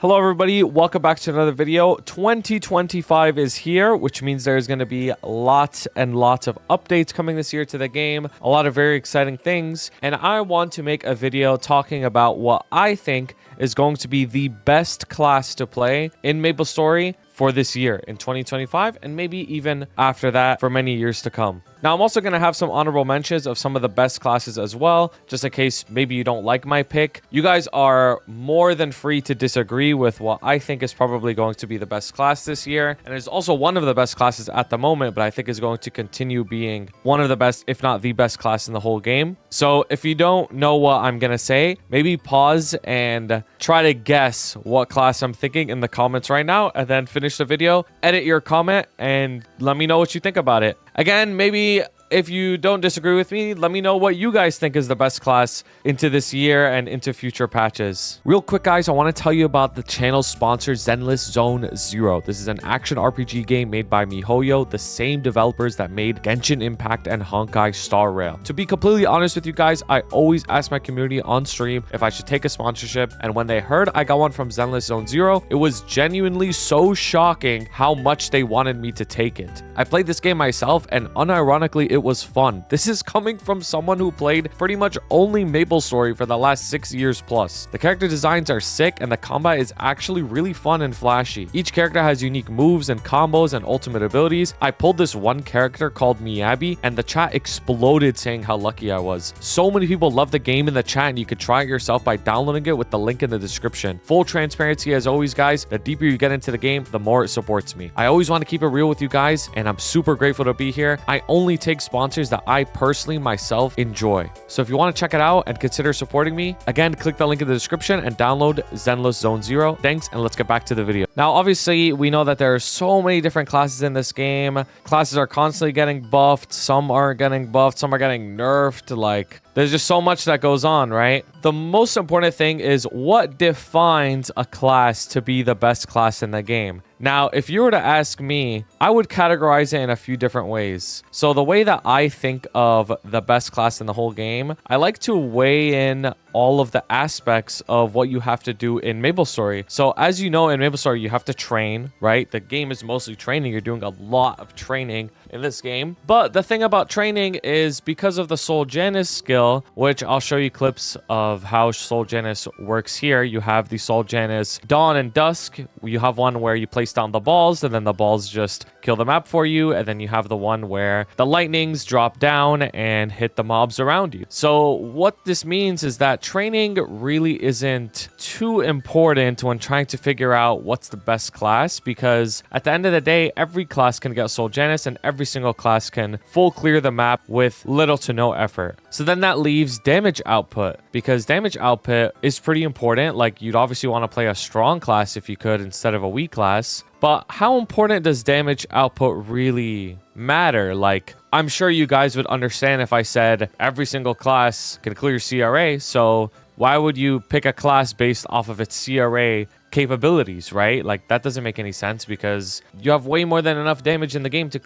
Hello everybody, welcome back to another video. 2025 is here, which means there's going to be lots and lots of updates coming this year to the game, a lot of very exciting things, and I want to make a video talking about what I think is going to be the best class to play in MapleStory for this year in 2025, and maybe even after that for many years to come. Now, I'm also going to have some honorable mentions of some of the best classes as well, just in case maybe you don't like my pick. You guys are more than free to disagree with what I think is probably going to be the best class this year. And it's also one of the best classes at the moment, but I think is going to continue being one of the best, if not the best class in the whole game. So if you don't know what I'm going to say, maybe pause and try to guess what class I'm thinking in the comments right now, and then finish the video, edit your comment, and let me know what you think about it. Again, maybe if you don't disagree with me, let me know what you guys think is the best class into this year and into future patches. Real quick, guys, I want to tell you about the channel's sponsor, Zenless Zone Zero. This is an action RPG game made by MiHoYo, the same developers that made Genshin Impact and Honkai Star Rail. To be completely honest with you guys, I always ask my community on stream if I should take a sponsorship, and when they heard I got one from Zenless Zone Zero, it was genuinely so shocking how much they wanted me to take it. I played this game myself, and unironically, it was fun. This is coming from someone who played pretty much only MapleStory for the last 6 years plus. The character designs are sick, and the combat is actually really fun and flashy. Each character has unique moves and combos and ultimate abilities. I pulled this one character called Miyabi, and the chat exploded saying how lucky I was. So many people love the game in the chat, and you could try it yourself by downloading it with the link in the description. Full transparency as always, guys. The deeper you get into the game, the more it supports me. I always want to keep it real with you guys, and I'm super grateful to be here. I only take sponsors that I personally myself enjoy. So if you want to check it out and consider supporting me, again, click the link in the description and download Zenless Zone Zero. Thanks, and let's get back to the video. Now, obviously, we know that there are so many different classes in this game. Classes are constantly getting buffed. Some aren't getting buffed. Some are getting nerfed. Like, there's just so much that goes on, right? The most important thing is what defines a class to be the best class in the game. Now, if you were to ask me, I would categorize it in a few different ways. So the way that I think of the best class in the whole game, I like to weigh in all of the aspects of what you have to do in MapleStory. So as you know, in MapleStory, you have to train, right? The game is mostly training. You're doing a lot of training in this game. But the thing about training is because of the Soul Janus skill, which I'll show you clips of how Soul Janus works here. You have the Soul Janus Dawn and Dusk. You have one where you place down the balls, and then the balls just kill the map for you. And then you have the one where the lightnings drop down and hit the mobs around you. So what this means is that training really isn't too important when trying to figure out what's the best class, because at the end of the day, every class can get Soul Janus, and every single class can full clear the map with little to no effort. So then that leaves damage output, because damage output is pretty important. Like, you'd obviously want to play a strong class if you could instead of a weak class. But how important does damage output really matter? Like, I'm sure you guys would understand if I said every single class can clear CRA. So why would you pick a class based off of its CRA capabilities, right? Like, that doesn't make any sense, because you have way more than enough damage in the game to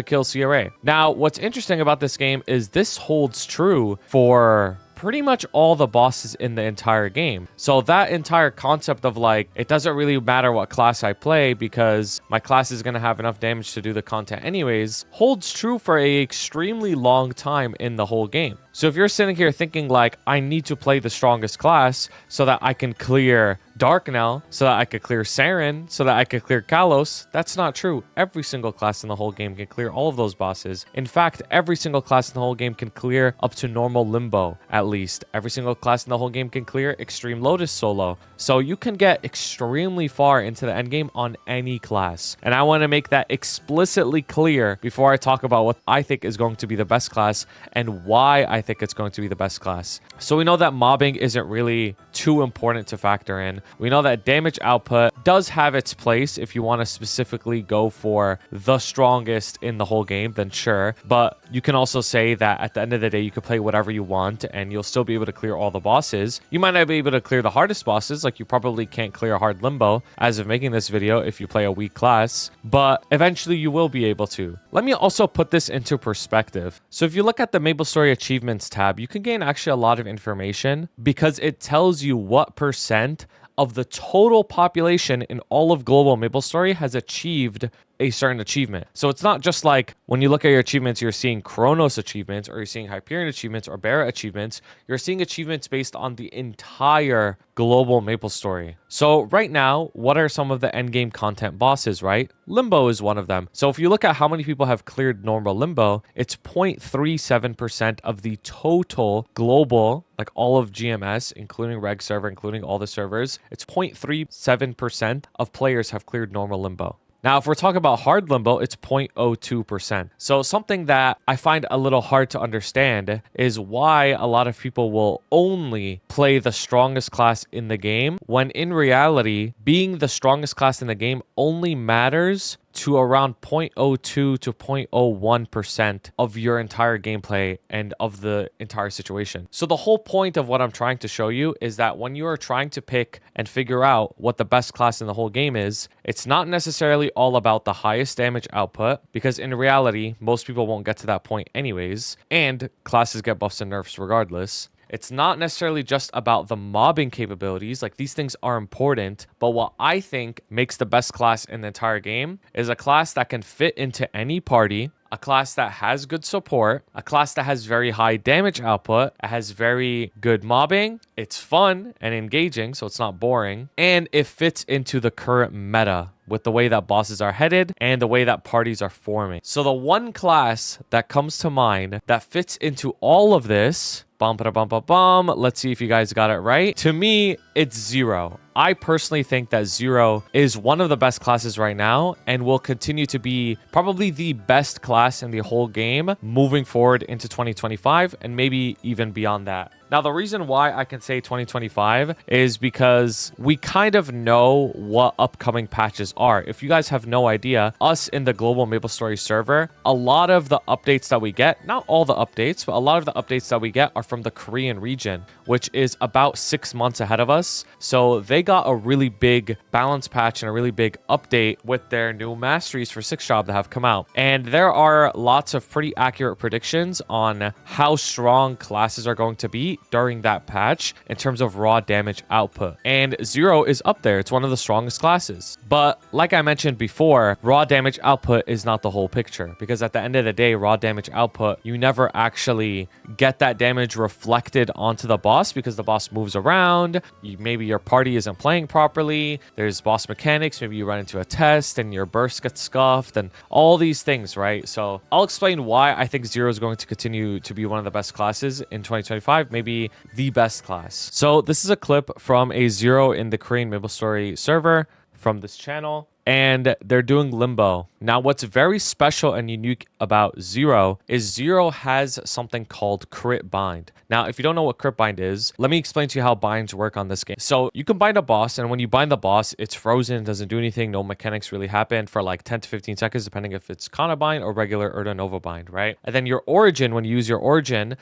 kill CRA. Now, what's interesting about this game is this holds true for pretty much all the bosses in the entire game. So that entire concept of, like, it doesn't really matter what class I play because my class is going to have enough damage to do the content anyways, holds true for a extremely long time in the whole game. So if you're sitting here thinking like, I need to play the strongest class so that I can clear Darknell, so that I could clear Saren, so that I could clear Kalos, that's not true. Every single class in the whole game can clear all of those bosses. In fact, every single class in the whole game can clear up to normal Limbo, at least. Every single class in the whole game can clear Extreme Lotus solo. So you can get extremely far into the endgame on any class. And I want to make that explicitly clear before I talk about what I think is going to be the best class and why I think it's going to be the best class. So we know that mobbing isn't really too important to factor in. We know that damage output does have its place. If you want to specifically go for the strongest in the whole game, then sure. But you can also say that at the end of the day, you could play whatever you want and you'll still be able to clear all the bosses. You might not be able to clear the hardest bosses, like you probably can't clear a hard Limbo as of making this video if you play a weak class, but eventually you will be able to. Let me also put this into perspective. So if you look at the MapleStory achievements tab, you can gain actually a lot of information because it tells you what percent of the total population in all of global MapleStory has achieved a certain achievement. So it's not just like when you look at your achievements, you're seeing Chronos achievements or you're seeing Hyperion achievements or Barra achievements. You're seeing achievements based on the entire global MapleStory. So right now, what are some of the endgame content bosses, right? Limbo is one of them. So if you look at how many people have cleared normal Limbo, it's 0.37% of the total global, like all of GMS, including reg server, including all the servers. It's 0.37% of players have cleared normal Limbo. Now, if we're talking about hard limbo, it's 0.02%. So something that I find a little hard to understand is why a lot of people will only play the strongest class in the game, when in reality, being the strongest class in the game only matters to around 0.02 to 0.01% of your entire gameplay and of the entire situation. So the whole point of what I'm trying to show you is that when you are trying to pick and figure out what the best class in the whole game is, it's not necessarily all about the highest damage output, because in reality, most people won't get to that point anyways, and classes get buffs and nerfs regardless. It's not necessarily just about the mobbing capabilities. Like, these things are important, but what I think makes the best class in the entire game is a class that can fit into any party, a class that has good support, a class that has very high damage output, it has very good mobbing, it's fun and engaging, so it's not boring, and it fits into the current meta with the way that bosses are headed and the way that parties are forming. So the one class that comes to mind that fits into all of this, let's see if you guys got it right. To me, it's Zero. I personally think that Zero is one of the best classes right now and will continue to be probably the best class in the whole game moving forward into 2025 and maybe even beyond that. Now, the reason why I can say 2025 is because we kind of know what upcoming patches are. If you guys have no idea, us in the global MapleStory server, a lot of the updates that we get, not all the updates, but a lot of the updates that we get are from the Korean region, which is about 6 months ahead of us. So they got a really big balance patch and a really big update with their new masteries for 6 job that have come out. And there are lots of pretty accurate predictions on how strong classes are going to be during that patch in terms of raw damage output. And Zero is up there. It's one of the strongest classes. But like I mentioned before, raw damage output is not the whole picture, because at the end of the day, raw damage output, you never actually get that damage reflected onto the boss because the boss moves around. Maybe your party isn't playing properly. There's boss mechanics. Maybe you run into a test and your burst gets scuffed and all these things, right? So I'll explain why I think Zero is going to continue to be one of the best classes in 2025, maybe the best class. So this is a clip from a Zero in the Korean MapleStory server from this channel, and they're doing Limbo. Now, what's very special and unique about Zero is Zero has something called crit bind. Now, if you don't know what crit bind is, let me explain to you how binds work on this game. So you can bind a boss, and when you bind the boss, it's frozen, doesn't do anything, no mechanics really happen for like 10 to 15 seconds, depending if it's Kana bind or regular Urda Nova bind, right? And then your origin, when you use your origin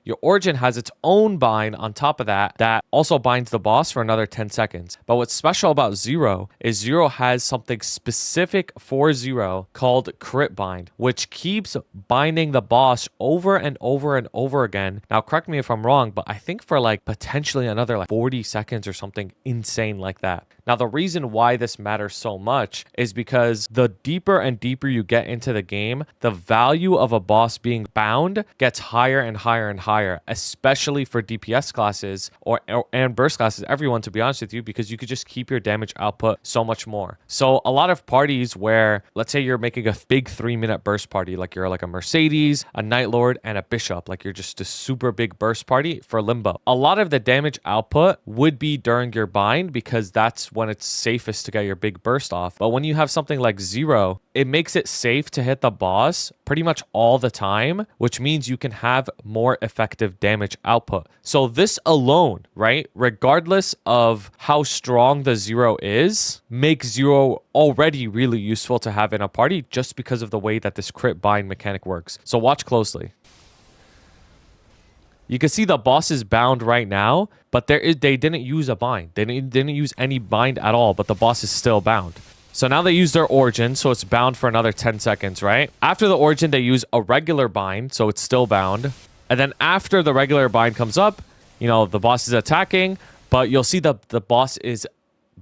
has its own bind on top of that also binds the boss for another 10 seconds. But what's special about Zero is Zero has something specific for Zero called crit bind, which keeps binding the boss over and over and over again. Now, correct me if I'm wrong, but I think for like potentially another like 40 seconds or something insane like that. Now, the reason why this matters so much is because the deeper and deeper you get into the game, the value of a boss being bound gets higher and higher and higher, especially for DPS classes and burst classes, everyone, to be honest with you, because you could just keep your damage output so much more. So a lot of parties where, let's say you're making a big 3-minute burst party, like you're like a Mercedes, a Night Lord, and a Bishop, like you're just a super big burst party for Limbo. A lot of the damage output would be during your bind because that's when it's safest to get your big burst off. But when you have something like Zero, it makes it safe to hit the boss pretty much all the time, which means you can have more effective damage output. So this alone, right, regardless of how strong the Zero is, makes Zero already really useful to have in a party just because of the way that this crit bind mechanic works. So watch closely. You can see the boss is bound right now, but they didn't use a bind. They didn't use any bind at all, but the boss is still bound. So now they use their origin, so it's bound for another 10 seconds, right? After the origin, they use a regular bind, so it's still bound. And then after the regular bind comes up, you know, the boss is attacking, but you'll see the boss is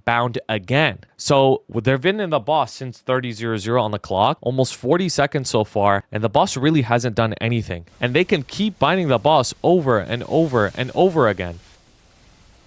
bound again. So they've been in the boss since 30:00 on the clock, almost 40 seconds so far, and the boss really hasn't done anything. And they can keep binding the boss over and over and over again.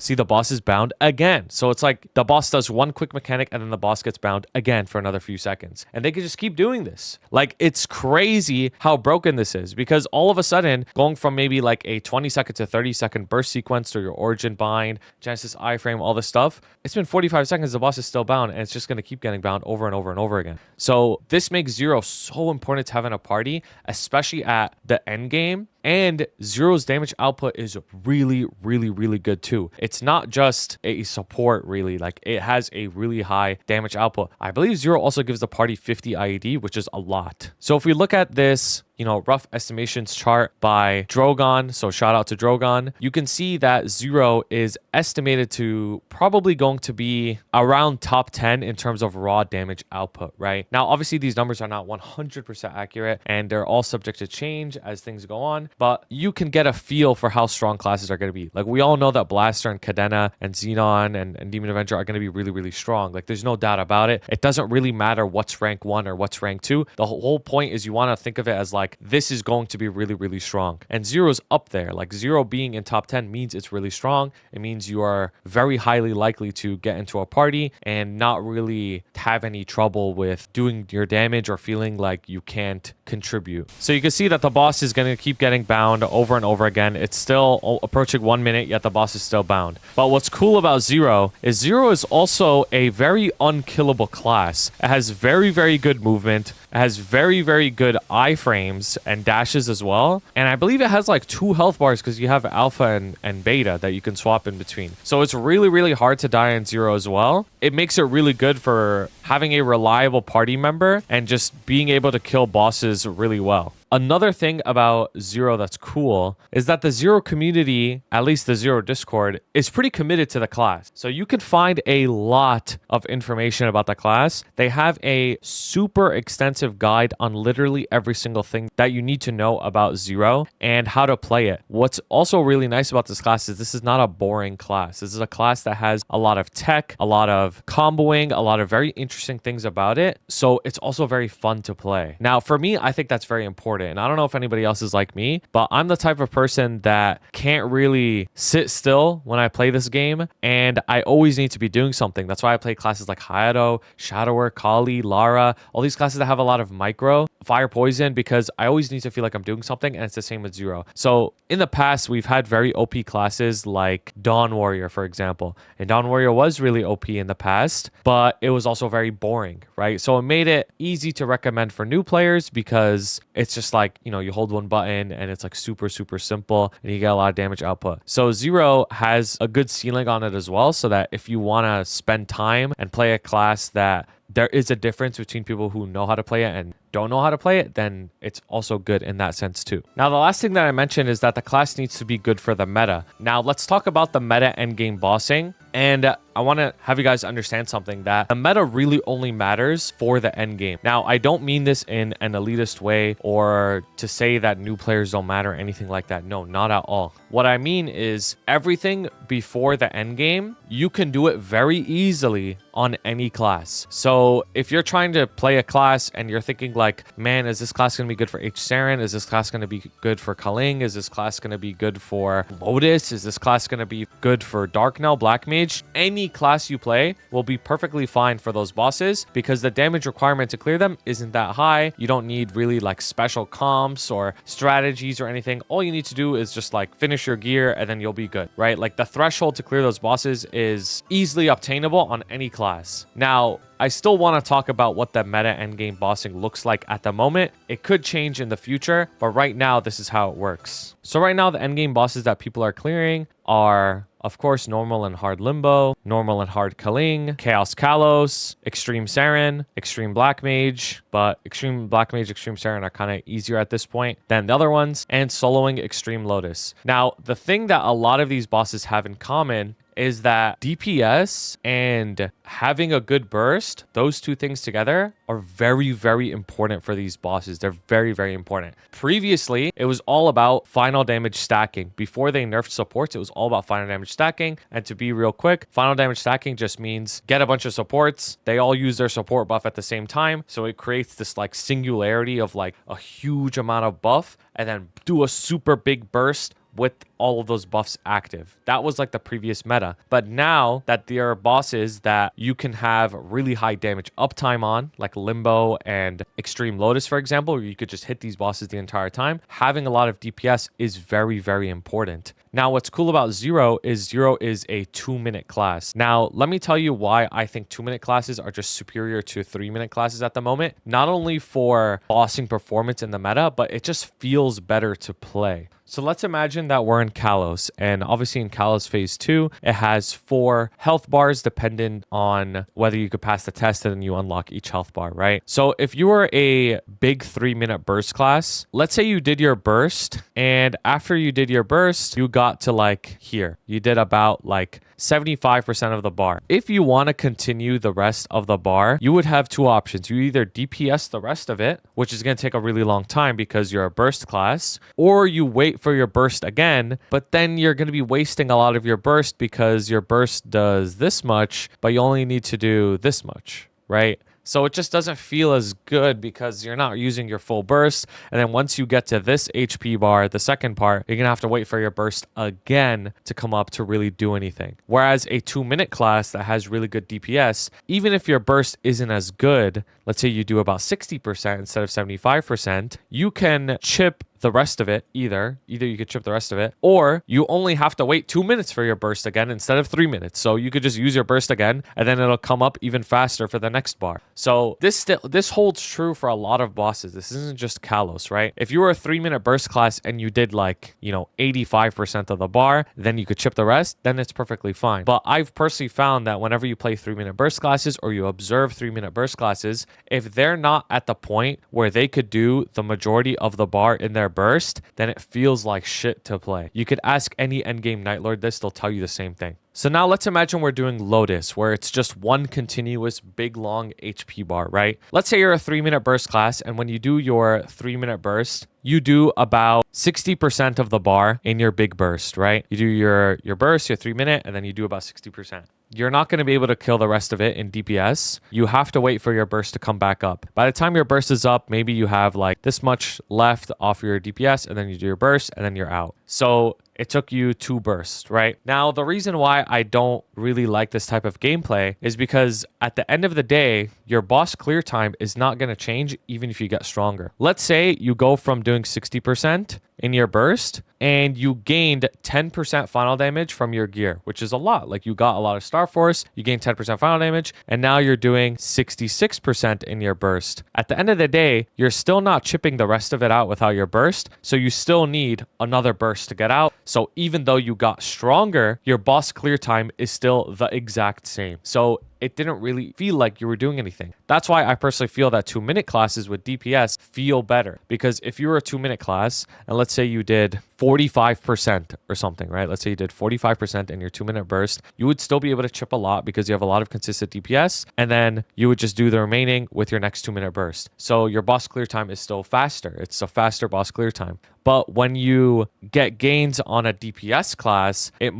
See, the boss is bound again. So it's like the boss does one quick mechanic and then the boss gets bound again for another few seconds. And they can just keep doing this. Like, it's crazy how broken this is, because all of a sudden, going from maybe like a 20-second to 30-second burst sequence to your origin bind, Genesis iframe, all this stuff, it's been 45 seconds, the boss is still bound, and it's just going to keep getting bound over and over and over again. So this makes Zero so important to have in a party, especially at the end game. And Zero's damage output is really, really, really good too. It's not just a support, really. Like, it has a really high damage output. I believe Zero also gives the party 50 IED, which is a lot. So if we look at this, rough estimations chart by Drogon, so shout out to Drogon, you can see that Zero is estimated to probably going to be around top 10 in terms of raw damage output, right? Now, obviously, these numbers are not 100% accurate, and they're all subject to change as things go on, but you can get a feel for how strong classes are going to be. Like, we all know that Blaster and Cadena and Xenon and Demon Avenger are going to be really, really strong. Like, there's no doubt about it. It doesn't really matter what's rank 1 or what's rank 2. The whole point is you want to think of it as like, this is going to be really, really strong. And Zero's up there. Like, Zero being in top 10 means it's really strong. It means you are very highly likely to get into a party and not really have any trouble with doing your damage or feeling like you can't contribute. So you can see that the boss is going to keep getting bound over and over again. It's still approaching 1 minute, yet the boss is still bound. But what's cool about Zero is also a very unkillable class. It has very, very good movement. It has very, very good iframes and dashes as well. And I believe it has like 2 health bars because you have alpha and beta that you can swap in between. So it's really, really hard to die in Zero as well. It makes it really good for having a reliable party member and just being able to kill bosses really well. Another thing about Zero that's cool is that the Zero community, at least the Zero Discord, is pretty committed to the class. So you can find a lot of information about the class. They have a super extensive guide on literally every single thing that you need to know about Zero and how to play it. What's also really nice about this class is this is not a boring class. This is a class that has a lot of tech, a lot of comboing, a lot of very interesting things about it. So it's also very fun to play. Now, for me, I think that's very important. And I don't know if anybody else is like me, but I'm the type of person that can't really sit still when I play this game, and I always need to be doing something. That's why I play classes like Hayato, Shadower, Kali, Lara, all these classes that have a lot of micro, fire poison, because I always need to feel like I'm doing something, and it's the same with Zero. So in the past, we've had very OP classes like Dawn Warrior, for example. And Dawn Warrior was really OP in the past, but it was also very boring, right? So it made it easy to recommend for new players because it's just like, you hold one button and it's like super, super simple and you get a lot of damage output. So Zero has a good ceiling on it as well, so that if you want to spend time and play a class that there is a difference between people who know how to play it and don't know how to play it, then it's also good in that sense too. Now, the last thing that I mentioned is that the class needs to be good for the meta. Now, let's talk about the meta endgame bossing. And I want to have you guys understand something, that the meta really only matters for the end game. Now, I don't mean this in an elitist way or to say that new players don't matter or anything like that. No, not at all. What I mean is everything before the end game, you can do it very easily on any class. So if you're trying to play a class and you're thinking like, man, is this class going to be good for H. Saren? Is this class going to be good for Kaling? Is this class going to be good for Lotus? Is this class going to be good for Darknell, Black Mage? Any class you play will be perfectly fine for those bosses because the damage requirement to clear them isn't that high. You don't need really like special comps or strategies or anything. All you need to do is just like finish your gear and then you'll be good, right? Like the threshold to clear those bosses is easily obtainable on any class. Now, I still want to talk about what the meta endgame bossing looks like at the moment. It could change in the future, but right now, this is how it works. So right now, the endgame bosses that people are clearing are, of course, normal and hard Limbo, normal and hard Kaling, Chaos Kalos, Extreme Saren, Extreme Black Mage, but Extreme Black Mage, Extreme Saren are kind of easier at this point than the other ones, and soloing Extreme Lotus. Now, the thing that a lot of these bosses have in common is that DPS and having a good burst, those two things together are very, very important for these bosses. They're very, very important. Previously, it was all about final damage stacking. Before they nerfed supports, it was all about final damage stacking. And to be real quick, final damage stacking just means get a bunch of supports. They all use their support buff at the same time. So it creates this like singularity of like a huge amount of buff and then do a super big burst with all of those buffs active. That was like the previous meta. But now that there are bosses that you can have really high damage uptime on, like Limbo and Extreme Lotus, for example, where you could just hit these bosses the entire time, having a lot of DPS is very, very important. Now, what's cool about Zero is a 2-minute class. Now, let me tell you why I think 2-minute classes are just superior to 3-minute classes at the moment. Not only for bossing performance in the meta, but it just feels better to play. So let's imagine that we're in Kalos, and obviously in Kalos Phase 2, it has 4 health bars dependent on whether you could pass the test, and then you unlock each health bar, right? So if you were a big 3-minute burst class, let's say you did your burst, and after you did your burst, you got to like here. You did about like 75% of the bar. If you want to continue the rest of the bar, you would have 2 options. You either DPS the rest of it, which is going to take a really long time because you're a burst class, or you wait for your burst again, but then you're going to be wasting a lot of your burst because your burst does this much, but you only need to do this much, right? So it just doesn't feel as good because you're not using your full burst. And then once you get to this HP bar, the second part, you're going to have to wait for your burst again to come up to really do anything. Whereas a 2-minute class that has really good DPS, even if your burst isn't as good, let's say you do about 60% instead of 75%, you can chip the rest of it. Either you could chip the rest of it, or you only have to wait 2 minutes for your burst again instead of 3 minutes. So you could just use your burst again, and then it'll come up even faster for the next bar. So this holds true for a lot of bosses. This isn't just Kalos, right? If you were a 3-minute burst class and you did like 85% of the bar, then you could chip the rest. Then it's perfectly fine. But I've personally found that whenever you play 3-minute burst classes or you observe 3-minute burst classes, if they're not at the point where they could do the majority of the bar in their burst, then it feels like shit to play. You could ask any endgame Night Lord this, they'll tell you the same thing. So now let's imagine we're doing Lotus, where it's just one continuous big long HP bar, right? Let's say you're a 3-minute burst class, and when you do your 3-minute burst, you do about 60% of the bar in your big burst, right? You do your burst, your 3-minute, and then you do about 60%. You're not going to be able to kill the rest of it in DPS. You have to wait for your burst to come back up. By the time your burst is up, maybe you have like this much left off your DPS, and then you do your burst, and then you're out. So it took you 2 bursts, right? Now, the reason why I don't really like this type of gameplay is because at the end of the day, your boss clear time is not going to change even if you get stronger. Let's say you go from doing 60% in your burst and you gained 10% final damage from your gear, which is a lot. Like you got a lot of Star Force, you gained 10% final damage, and now you're doing 66% in your burst. At the end of the day, you're still not chipping the rest of it out without your burst, so you still need another burst to get out. So even though you got stronger, your boss clear time is still the exact same. So it didn't really feel like you were doing anything. That's why I personally feel that 2-minute classes with DPS feel better. Because if you were a 2-minute class, and let's say you did 45% or something, right? Let's say you did 45% in your 2-minute burst, you would still be able to chip a lot because you have a lot of consistent DPS, and then you would just do the remaining with your next 2-minute burst. So your boss clear time is still faster. It's a faster boss clear time. But when you get gains on a DPS class, it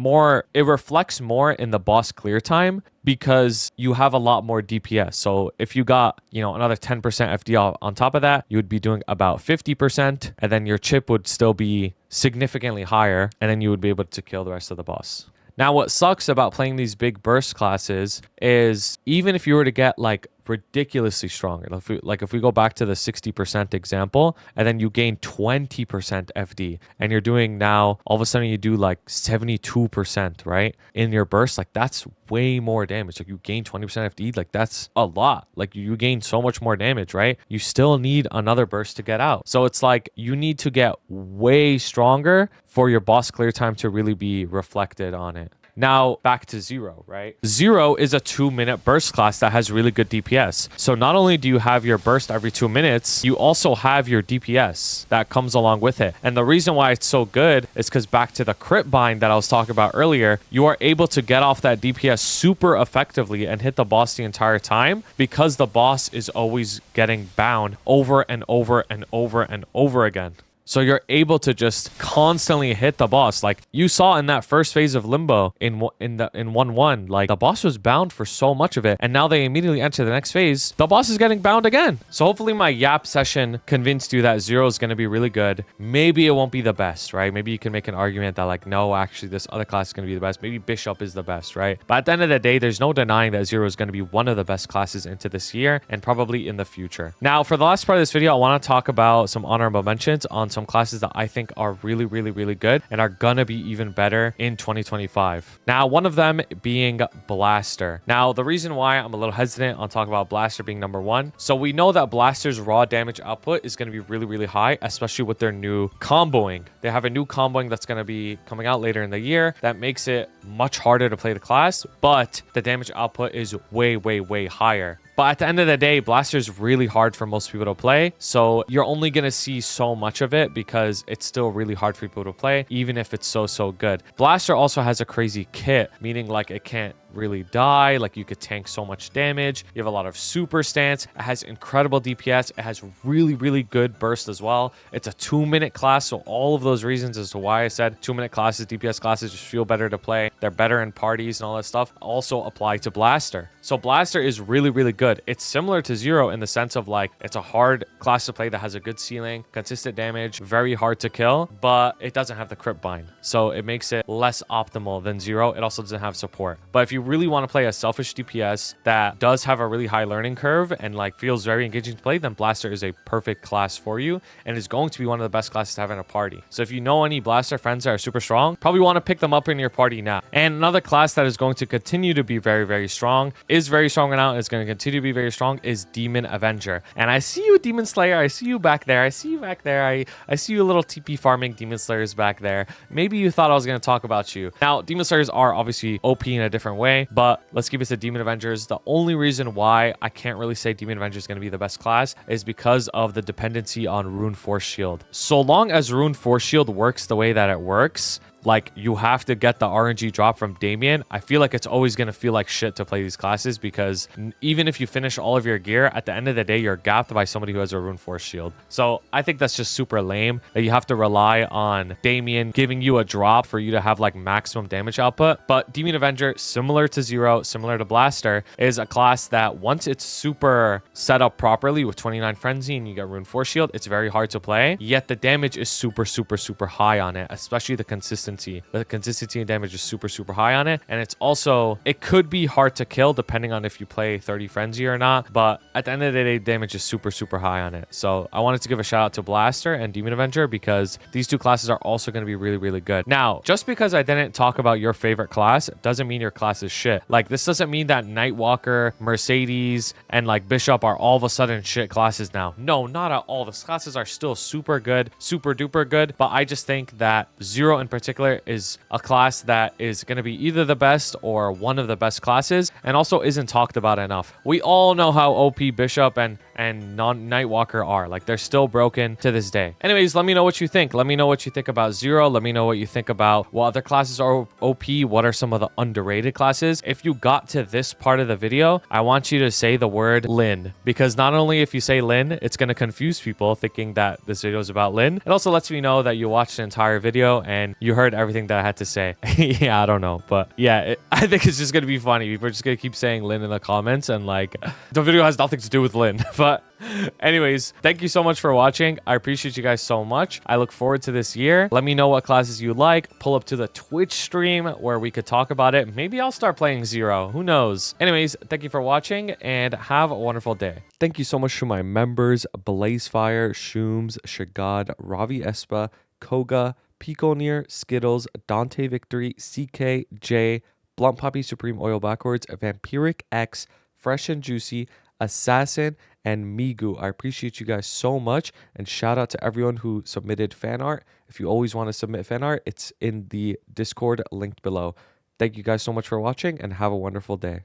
reflects more in the boss clear time because you have a lot more DPS. So if you got, another 10% FD on top of that, you would be doing about 50%, and then your chip would still be significantly higher, and then you would be able to kill the rest of the boss. Now, what sucks about playing these big burst classes is even if you were to get like ridiculously stronger, if we go back to the 60% example, and then you gain 20% FD, and you're doing now, all of a sudden you do like 72%, right? In your burst, like that's way more damage. Like you gain 20% FD, like that's a lot. Like you gain so much more damage, right? You still need another burst to get out. So it's like you need to get way stronger for your boss clear time to really be reflected on it. Now back to Zero, right? Zero is a 2-minute burst class that has really good DPS. So not only do you have your burst every 2 minutes, you also have your DPS that comes along with it. And the reason why it's so good is because back to the crit bind that I was talking about earlier, you are able to get off that DPS super effectively and hit the boss the entire time because the boss is always getting bound over and over and over and over again. So you're able to just constantly hit the boss. Like you saw in that first phase of Limbo in 1-1, like the boss was bound for so much of it. And now they immediately enter the next phase. The boss is getting bound again. So hopefully my Yap session convinced you that Zero is going to be really good. Maybe it won't be the best, right? Maybe you can make an argument that like, no, actually this other class is going to be the best. Maybe Bishop is the best, right? But at the end of the day, there's no denying that Zero is going to be one of the best classes into this year and probably in the future. Now for the last part of this video, I want to talk about some honorable mentions on some classes that I think are really, really, really good and are gonna be even better in 2025. Now, one of them being Blaster. Now, the reason why I'm a little hesitant on talking about Blaster being number one, so we know that Blaster's raw damage output is gonna be really, really high, especially with their new comboing. They have a new comboing that's gonna be coming out later in the year that makes it much harder to play the class, but the damage output is way, way, way higher. But at the end of the day, Blaster is really hard for most people to play. So you're only going to see so much of it because it's still really hard for people to play, even if it's so good. Blaster also has a crazy kit, meaning like it can't really die. Like you could tank so much damage. You have a lot of super stance. It has incredible DPS. It has really, really good burst as well. It's a 2-minute class. So all of those reasons as to why I said 2-minute classes, DPS classes just feel better to play. They're better in parties and all that stuff also apply to Blaster. So Blaster is really, really good. It's similar to Zero in the sense of like, it's a hard class to play that has a good ceiling, consistent damage, very hard to kill, but it doesn't have the crit bind. So it makes it less optimal than Zero. It also doesn't have support. But if you really want to play a selfish DPS that does have a really high learning curve and like feels very engaging to play, then Blaster is a perfect class for you and is going to be one of the best classes to have in a party. So if you know any Blaster friends that are super strong, probably want to pick them up in your party now. And another class that is going to continue to be very, very strong, is very strong right now, and is going to continue to be very strong, is Demon Avenger. And I see you, Demon Slayer. I see you back there. I see you back there. I see you little TP farming Demon Slayers back there. Maybe you thought I was going to talk about you. Now, Demon Slayers are obviously OP in a different way, but let's keep it to Demon Avengers. The only reason why I can't really say Demon Avenger is going to be the best class is because of the dependency on Rune Force Shield. So long as Rune Force Shield works the way that it works, like you have to get the RNG drop from Damien, I feel like it's always going to feel like shit to play these classes because even if you finish all of your gear, at the end of the day, you're gapped by somebody who has a Rune Force Shield. So I think that's just super lame that you have to rely on Damien giving you a drop for you to have like maximum damage output. But Demon Avenger, similar to Zero, similar to Blaster, is a class that once it's super set up properly with 29 Frenzy and you get Rune Force Shield, it's very hard to play, yet the damage is super high on it, especially the consistency. The consistency and damage is super high on it. And it's also, it could be hard to kill depending on if you play 30 Frenzy or not. But at the end of the day, damage is super high on it. So I wanted to give a shout out to Blaster and Demon Avenger because these two classes are also going to be really good. Now, just because I didn't talk about your favorite class doesn't mean your class is shit. Like this doesn't mean that Nightwalker, Mercedes, and like Bishop are all of a sudden shit classes now. No, not at all. The classes are still super good, super duper good. But I just think that Zero in particular is a class that is going to be either the best or one of the best classes and also isn't talked about enough. We all know how OP Bishop and Nightwalker are. Like they're still broken to this day. Anyways, let me know what you think. Let me know what you think about Zero. Let me know what you think about what other classes are OP. What are some of the underrated classes? If you got to this part of the video, I want you to say the word Lin, because not only if you say Lin, it's going to confuse people thinking that this video is about Lin. It also lets me know that you watched the entire video and you heard everything that I had to say. Yeah, I don't know. But yeah, I think it's just going to be funny. People are just going to keep saying Lin in the comments and like the video has nothing to do with Lin. But anyways, thank you so much for watching. I appreciate you guys so much. I look forward to this year. Let me know what classes you like. Pull up to the Twitch stream where we could talk about it. Maybe I'll start playing Zero. Who knows? Anyways, thank you for watching and have a wonderful day. Thank you so much to my members, Blazefire, Shooms, Shagad, Ravi Espa, Koga, Piconir, Skittles, Dante Victory, CK, J, Blunt Poppy Supreme Oil Backwards, Vampiric X, Fresh and Juicy, Assassin, and Migu. I appreciate you guys so much, and shout out to everyone who submitted fan art. If you always want to submit fan art, it's in the Discord linked below. Thank you guys so much for watching and have a wonderful day.